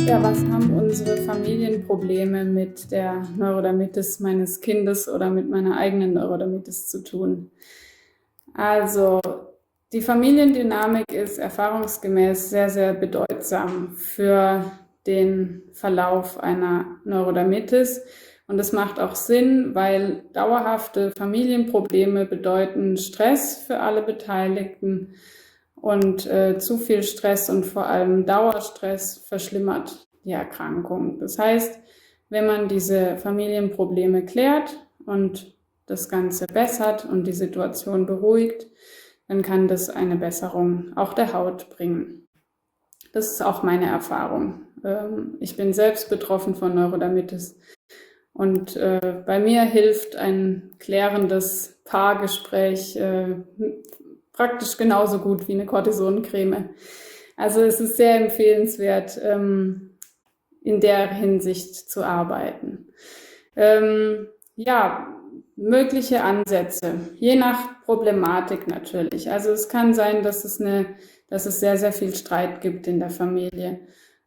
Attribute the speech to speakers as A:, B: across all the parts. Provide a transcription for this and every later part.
A: Ja, was haben unsere Familienprobleme mit der Neurodermitis meines Kindes oder mit meiner eigenen Neurodermitis zu tun? Also, die Familiendynamik ist erfahrungsgemäß sehr, sehr bedeutsam für den Verlauf einer Neurodermitis. Und das macht auch Sinn, weil dauerhafte Familienprobleme bedeuten Stress für alle Beteiligten. Und zu viel Stress und vor allem Dauerstress verschlimmert die Erkrankung. Das heißt, wenn man diese Familienprobleme klärt und das Ganze bessert und die Situation beruhigt, dann kann das eine Besserung auch der Haut bringen. Das ist auch meine Erfahrung. Ich bin selbst betroffen von Neurodermitis und bei mir hilft ein klärendes Paargespräch praktisch genauso gut wie eine Cortisoncreme. Also es ist sehr empfehlenswert, in der Hinsicht zu arbeiten. Ja, mögliche Ansätze, je nach Problematik natürlich. Also es kann sein, dass es sehr, sehr viel Streit gibt in der Familie.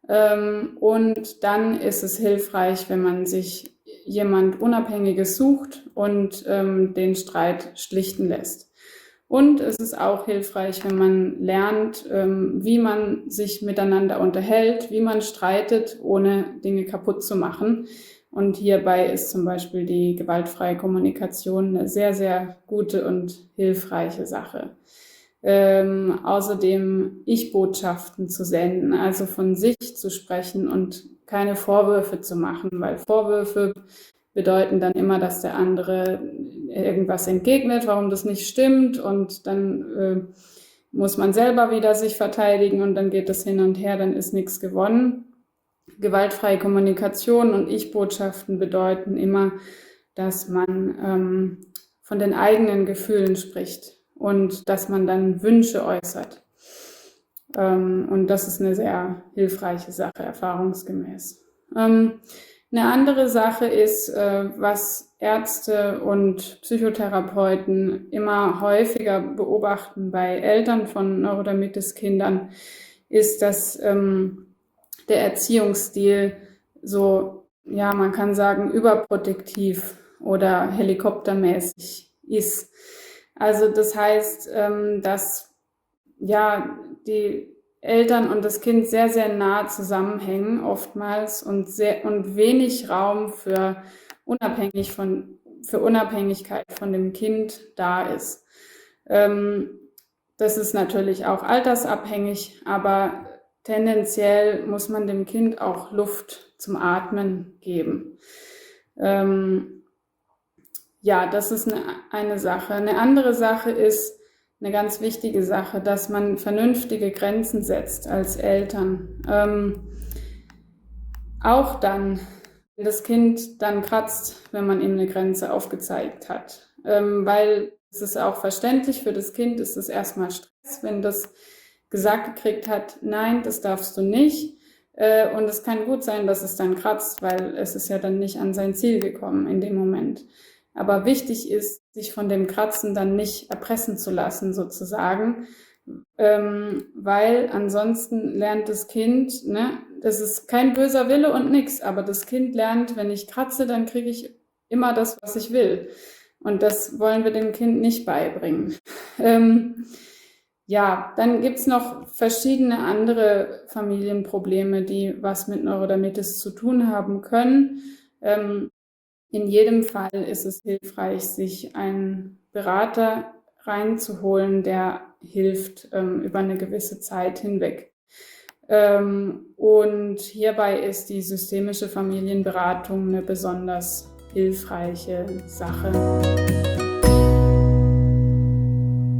A: Und dann ist es hilfreich, wenn man sich jemand Unabhängiges sucht und den Streit schlichten lässt. Und es ist auch hilfreich, wenn man lernt, wie man sich miteinander unterhält, wie man streitet, ohne Dinge kaputt zu machen. Und hierbei ist zum Beispiel die gewaltfreie Kommunikation eine sehr, sehr gute und hilfreiche Sache. Außerdem Ich-Botschaften zu senden, also von sich zu sprechen und keine Vorwürfe zu machen, weil Vorwürfe bedeuten dann immer, dass der andere irgendwas entgegnet, warum das nicht stimmt, und dann muss man selber wieder sich verteidigen und dann geht das hin und her, dann ist nichts gewonnen. Gewaltfreie Kommunikation und Ich-Botschaften bedeuten immer, dass man von den eigenen Gefühlen spricht und dass man dann Wünsche äußert. Und das ist eine sehr hilfreiche Sache, erfahrungsgemäß. Eine andere Sache ist, was Ärzte und Psychotherapeuten immer häufiger beobachten bei Eltern von Neurodermitis-Kindern, ist, dass der Erziehungsstil so, ja, man kann sagen, überprotektiv oder helikoptermäßig ist. Also das heißt, dass ja die Eltern und das Kind sehr, sehr nah zusammenhängen oftmals und wenig Raum für Unabhängigkeit von dem Kind da ist. Das ist natürlich auch altersabhängig, aber tendenziell muss man dem Kind auch Luft zum Atmen geben. Ja, das ist eine Sache. Eine andere Sache ist, eine ganz wichtige Sache, dass man vernünftige Grenzen setzt als Eltern. Auch dann, wenn das Kind dann kratzt, wenn man ihm eine Grenze aufgezeigt hat. Weil es ist auch verständlich, für das Kind ist es erstmal Stress, wenn das gesagt gekriegt hat, nein, das darfst du nicht. Und es kann gut sein, dass es dann kratzt, weil es ist ja dann nicht an sein Ziel gekommen in dem Moment. Aber wichtig ist, sich von dem Kratzen dann nicht erpressen zu lassen, sozusagen, weil ansonsten lernt das Kind, ne, das ist kein böser Wille und nix, aber das Kind lernt, wenn ich kratze, dann kriege ich immer das, was ich will. Und das wollen wir dem Kind nicht beibringen. Ja, dann gibt's noch verschiedene andere Familienprobleme, die was mit Neurodermitis zu tun haben können. In jedem Fall ist es hilfreich, sich einen Berater reinzuholen, der hilft über eine gewisse Zeit hinweg. Und hierbei ist die systemische Familienberatung eine besonders hilfreiche Sache.